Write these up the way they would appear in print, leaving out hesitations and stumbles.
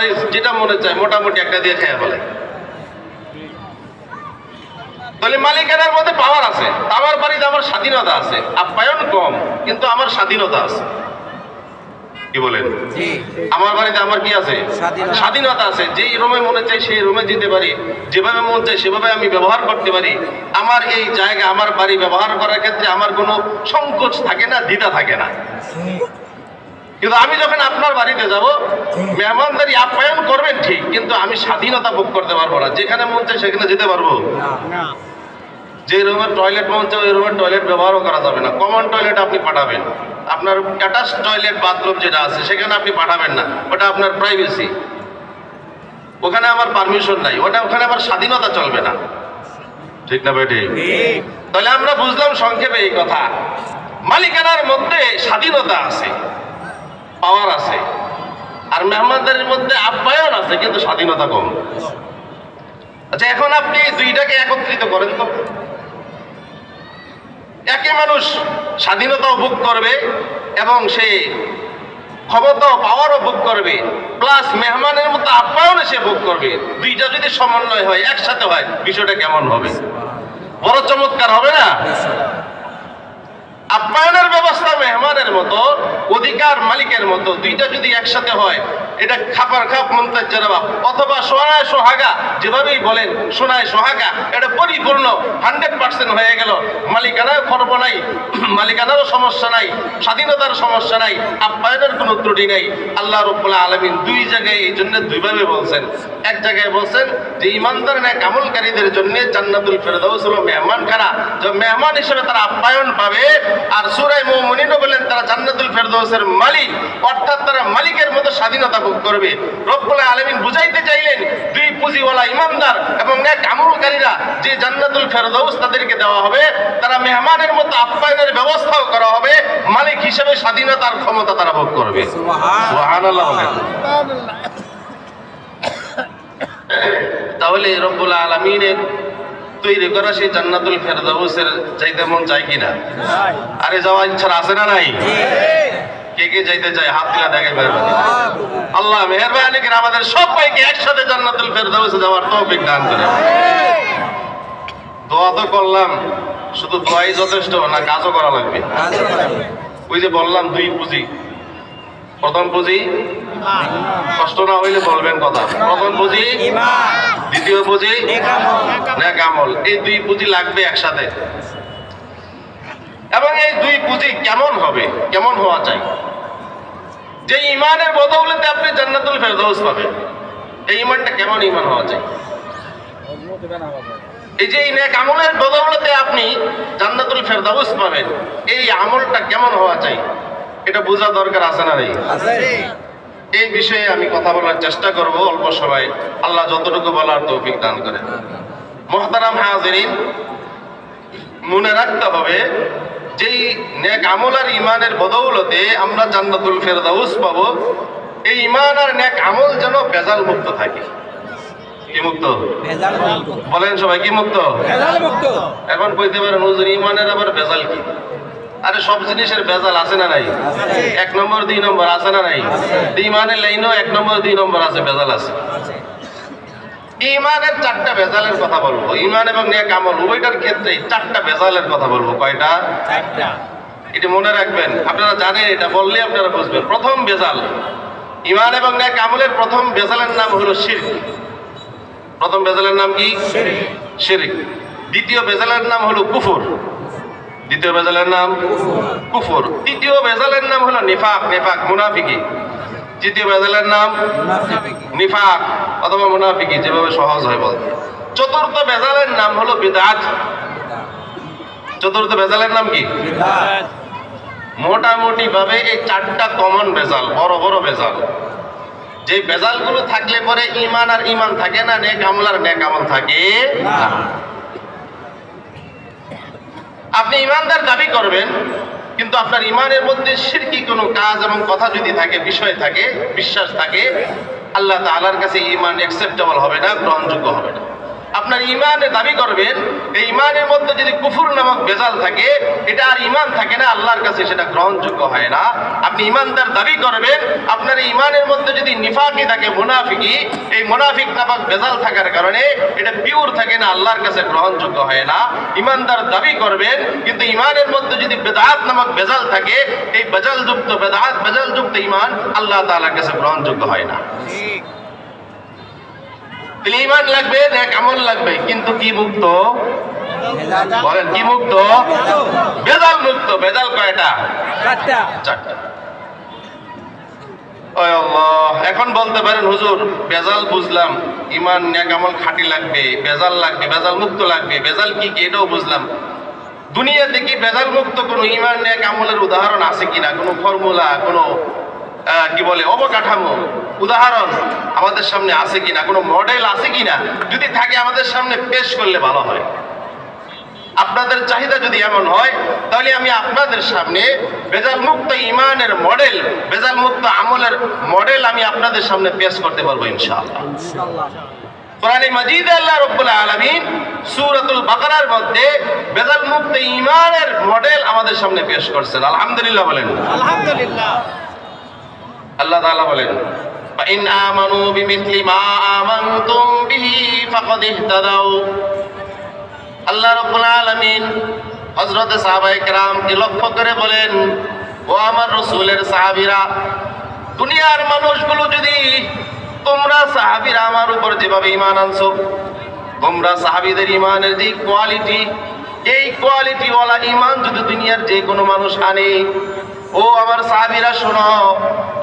মরিচ যেটা মনে চায় মোটামুটি একটা দিয়ে খেয়ে ফেলে। তাহলে মালিকানার মধ্যে পাওয়ার আছে, আমার বাড়িতে আমার স্বাধীনতা আছে, আপ্যায়ন কম কিন্তু আমার স্বাধীনতা আছে। কি বলেন? আমার বাড়িতে আমার কি আছে? স্বাধীনতা আছে। যেই রুমে মনে চাই সেই রুমে যেতে পারি, যেভাবে মন চাই সেভাবে আমি ব্যবহার করতে পারি। আমার এই জায়গা আমার বাড়ি ব্যবহার করার ক্ষেত্রে আমার কোনো সংকোচ থাকে না, দ্বিধা থাকে না। কিন্তু আমি যখন আপনার বাড়িতে যাব, মেহমানদারি আপ্যায়ন করবেন ঠিক, কিন্তু আমি স্বাধীনতা ভোগ করতে পারবো না। যেখানে মন চাই সেখানে যেতে পারবো না। যে রুমের টয়লেট মন চাই ওই রুমের টয়লেট ব্যবহারও করা যাবে না। কমন টয়লেট আপনি পাঠাবেন, আপনার অ্যাটাচ টয়লেট বাথরুম যেটা আছে সেখানে আপনি পাঠাবেন না, ওটা আপনার প্রাইভেসি, ওখানে আমার পারমিশন নাই, ওখানে আমার স্বাধীনতা চলবে না। ঠিক না বেটি? তাহলে আমরা বুঝলাম সংক্ষেপে এই কথা, মালিকানার মধ্যে স্বাধীনতা আছে, পাওয়ার আছে, আর মেহমানদারির মধ্যে আপ্যায়ন আছে কিন্তু স্বাধীনতা কম। আচ্ছা, এখন আপনি দুইটাকে একত্রিত করেন তো, একই মানুষ স্বাধীনতাও ভোগ করবে এবং সে ক্ষমতাও পাওয়ারও ভোগ করবে, প্লাস মেহমানের মতো আপ্যায়নে সে ভোগ করবে। দুইটা যদি সমন্বয় হয়, একসাথে হয়, বিষয়টা কেমন হবে? বড় চমৎকার হবে না? আপ্যায়নের ব্যবস্থা মেহমানের মতো, অধিকার মালিকের মতো, দুইটা যদি একসাথে হয়, এটা খাপার খাপ মন্তাজ জনাব, অথবা সোনায় সোহাগা যেভাবেই বলেন, সোনায় সোহাগা, এটা পরিপূর্ণ 100% হয়ে গেল। মালিকানার খর্ব নাই, মালিকানারও সমস্যা নাই, স্বাধীনতার সমস্যা নাই, আপ্যায়নের কোনো ত্রুটি নাই। আল্লাহ রাব্বুল আলামিন দুই জায়গায় এই জন্য দুইভাবে বলছেন। এক জায়গায় বলছেন যে ইমানদার নেক আমলকারীদের জন্য জান্নাতুল ফেরদাউস হলো মেহমানখানা, যে মেহমান হিসেবে তারা আপ্যায়ন পাবে। আর সূরা মুমিনুনও বলেন তারা জান্নাতুল ফেরদাউসের মালিক, অর্থাৎ তারা মালিকের মতো স্বাধীনতা ভোগ করবে। রব্বুল আলামিন বুঝাইতে চাইলেন দুই পুঁজিওয়ালা ইমানদার এবং নেক আমলকারীরা যে জান্নাতুল ফেরদাউস তাদেরকে দেওয়া হবে, তারা মেহমানের মতো আপ্যায়নের ব্যবস্থাও করা হবে, মালিক হিসেবে স্বাধীনতার ক্ষমতা তারা ভোগ করবে। সুবহানাল্লাহ। তাহলে রব্বুল আলামিনের তৈরি করা সেই জান্নাতুল ফেরদাউসের যাইতে মন চায় কিনা? আরে যাওয়ার ইচ্ছা আছে না নাই? কে কে যাইতে চায়? হাত তুলে দেখাই মেহরবানি। আল্লাহ মেহরবানি করে আমাদের সবাইকে একসাথে জান্নাতুল ফেরদাউসে যাওয়ার তৌফিক দান করে। দোয়া তো করলাম, শুধু দোয়াই যথেষ্ট না, কাজও করা লাগবে। ওই যে বললাম দুই পুঁজি, প্রথম পুঁজি কষ্ট না হইলে বলবেন কথা, প্রথম পুঁজি, দ্বিতীয় পুঁজি নেক আমল। এই দুই পুঁজি লাগবে একসাথে। এবং এই দুই পুঁজি কেমন হবে, কেমন হওয়া চাই? যে ইমানের বদৌলতে আপনি জান্নাতুল ফেরদাউস পাবেন, এই ইমানটা কেমন ইমান হওয়া চাই? এই যে নেক আমলের বদৌলতে আপনি জান্নাতুল ফেরদাউস পাবেন, এই আমলটা কেমন হওয়া চাই? এটা বোঝা দরকার আছে না? এই বিষয়ে আমি কথা বলার চেষ্টা করব অল্প সময়, আল্লাহ যতটুকু বলার তৌফিক দান করে। মুহতারাম হাজিরিন, মনে রাখতে হবে যেই নেক আমল আর ইমানের বদৌলতে আমরা জান্নাতুল ফেরদাউস পাবো, এই ইমান আর নেক আমল যেন ভেজাল মুক্ত থাকে। কি মুক্ত? বলেন সবাই, কি মুক্ত? এখন কইতে পারেন হুজুর ইমানের আবার ভেজাল কি? আরে সব জিনিসের ভেজাল আছে না নাই? 1 নম্বর 2 নম্বর আছে না নাই? ইমানের লাইনও 1 নম্বর 2 নম্বর আছে, ভেজাল আছে। ইমানের 4টা ভেজালের কথা বলবো, ইমান এবং নেক আমল উভয়টার ক্ষেত্রে 4টা ভেজালের কথা বলবো। কয়টা? 4টা। এটা মনে রাখবেন, আপনারা জানেন, এটা বললে আপনারা বুঝবেন। প্রথম ভেজাল, ইমান এবং নেক আমলের প্রথম ভেজালের নাম হলো শিরক। প্রথম ভেজালের নাম কি? শিরক। দ্বিতীয় ভেজালের নাম হলো কুফর। দ্বিতীয় ভেজালের নাম কুফর। তৃতীয় ভেজালের নাম হলো নিফাক, নিফাক মুনাফিকি। তৃতীয় ভেজালের নাম নিফাক অথবা মুনাফিকি, যেভাবে সহজ হয় বলতে। চতুর্থ ভেজালের নাম হলো বিদআত। চতুর্থ ভেজালের নাম কি? বিদআত। মোটামুটি ভাবে এই 4টা কমন ভেজাল, বড় বড় ভেজাল। যে ভেজালগুলো থাকলে পরে ইমান আর ইমান থাকে না, নেক আমল আর নেক আমল থাকে না। আপনি ইমানদার দাবি করবেন, কিন্তু আপনার ইমানের মধ্যে শিরকি কোনো কাজ এবং কথা যদি থাকে, বিষয় থাকে, বিশ্বাস থাকে, আল্লাহ তাআলার কাছে ইমান অ্যাকসেপ্টেবল হবে না, গ্রহণযোগ্য হবে না। আপনার ইমানের দাবি করবেন, এই ইমানের মধ্যে যদি কুফর নামক বেজাল থাকে, এটা আর ইমান থাকে না, আল্লাহর কাছে সেটা গ্রহণযোগ্য হয় না। আপনি ইমানদার দাবি করবেন, আপনার এই ইমানের মধ্যে যদি নিফাকি থাকে, মুনাফিকি, এই মুনাফিক নামক বেজাল থাকার কারণে এটা পিওর থাকে না, আল্লাহর কাছে গ্রহণযোগ্য হয় না। ইমানদার দাবি করবেন, কিন্তু ইমানের মধ্যে যদি বেদাত নামক বেজাল থাকে, এই বেজালযুক্ত বেদাত বেজালযুক্ত ইমান আল্লাহ তাআলার কাছে গ্রহণযোগ্য হয় না। ইমান লাগবে, নেক আমল লাগবে, কিন্তু কি মুক্ত? বলেন কি মুক্ত? বেজাল মুক্ত। বেজাল কয়টা? চারটা। এখন বলতে পারেন হুজুর বেজাল বুঝলাম, ইমান নেক আমল খাঁটি লাগবে, বেজাল লাগবে, বেজাল মুক্ত লাগবে, বেজাল কি এটাও বুঝলাম। দুনিয়াতে কি বেজাল মুক্ত কোনো ইমান নেক আমলের উদাহরণ আছে কিনা, কোনো ফর্মুলা, কোনো কি বলে অবকাঠামো উদাহরণ আমাদের সামনে আছে কিনা, কোনো মডেল আছে কিনা? যদি থাকে আমাদের সামনে পেশ করলে ভালো হয়। আপনাদের চাহিদা যদি এমন হয়, তাহলে আমি আপনাদের সামনে বেজাল মুক্ত ইমানের মডেল, বেজাল মুক্ত আমলের মডেল আমি আপনাদের সামনে পেশ করতে পারবো ইনশাআল্লাহ। কোরআনে মাজিদে আল্লাহ রাব্বুল আলামিন সূরাতুল বাকারার মধ্যে বেজাল মুক্ত ইমানের মডেল আমাদের সামনে পেশ করছেন। আলহামদুলিল্লাহ বলেন। আলহামদুলিল্লাহ। আল্লাহ তাআলা বলেন, فَإِنْ آمَنُوا بِمِثْلِ مَا آمَنْتُمْ بِهِ فَقَدِ اهْتَدَوْا। আল্লাহ রাব্বুল আলামিন হযরত সাহাবায়ে কেরামকে লক্ষ্য করে বলেন, ও আমার রাসূলের সাহাবীরা, দুনিয়ার মানুষগুলো যদি তোমরা সাহাবীরা আমার উপর যেভাবে ঈমান আনছো, তোমরা সাহাবীদের ঈমানের যে কোয়ালিটি, এই কোয়ালিটিওয়ালা ঈমান যদি দুনিয়ার যে কোনো মানুষ আনে, ও আমার সাহাবীরা শোনো,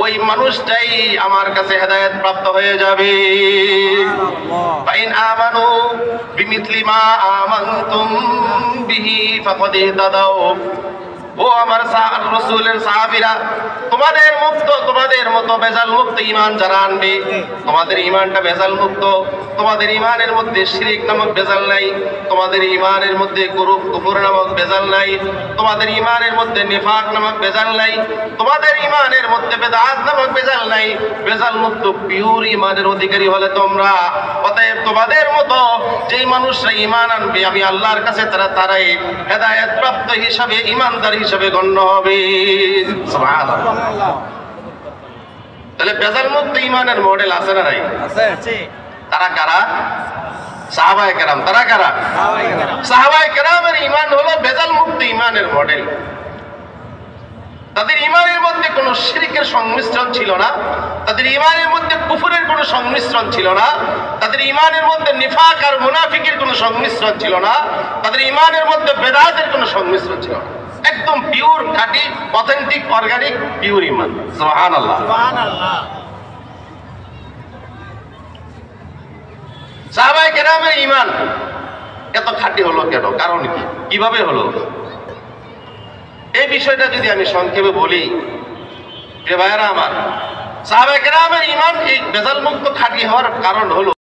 ওই মানুষটাই আমার কাছে হেদায়েত প্রাপ্ত হয়ে যাবে। ফাইন আমানু বিমিথলি মা আমানতুম বিহি ফাকাদ ইহতাদাও। ও আমার রাসূলের সাহাবীরা, তোমাদের মতো বেজাল মুক্ত ঈমান যারা আনবে, তোমাদের ঈমানটা বেজাল মুক্ত, তোমাদের ঈমানের মধ্যে শিরক নামক বেজাল নাই, তোমাদের ঈমানের মধ্যে কুফর নামক বেজাল নাই, তোমাদের ঈমানের মধ্যে নিফাক নামক বেজাল নাই, তোমাদের ঈমানের মধ্যে বেদাত নামক বেজাল নাই, বেজাল মুক্ত পিওর ঈমানের অধিকারী হলে তোমরা। অতএব তোমাদের মতো যেই মানুষরা ঈমান আনবে, আমি আল্লাহর কাছে তারাই হেদায়েত প্রাপ্ত হিসাবে, ঈমানদার হিসাবে গণ্য হবে। সুবহানাল্লাহ। তাহলে বেজাল মুক্ত ঈমানের মডেল আছে না নাই? আছে। তারা কারা? সাহাবায়ে কেরাম। তারা কারা? সাহাবায়ে কেরামের ঈমান হলো বেজাল মুক্ত ঈমানের মডেল। তাদের ঈমানের মধ্যে কোনো শিরকের সংমিশ্রণ ছিল না, তাদের ঈমানের মধ্যে কুফরের কোনো সংমিশ্রণ ছিল না, তাদের ঈমানের মধ্যে নিফাক আর মুনাফিকের কোনো সংমিশ্রণ ছিল না, তাদের ঈমানের মধ্যে বেদাতের কোনো সংমিশ্রণ ছিল না। একদম পিওর, খাঁটি, অথেন্টিক, অর্গানিক, পিওর ঈমান। সুবহানাল্লাহ। সুবহানাল্লাহ। সাহাবায়ে কেরামের ঈমান এত খাঁটি হলো কেন? কারণ কি? কিভাবে হলো? এই বিষয়টা যদি আমি সংক্ষেপে বলি, যে ভাইয়েরা আমার, সাহাবায়ে কেরামের ঈমান এই বেজাল মুক্ত খাঁটি হওয়ার কারণ হলো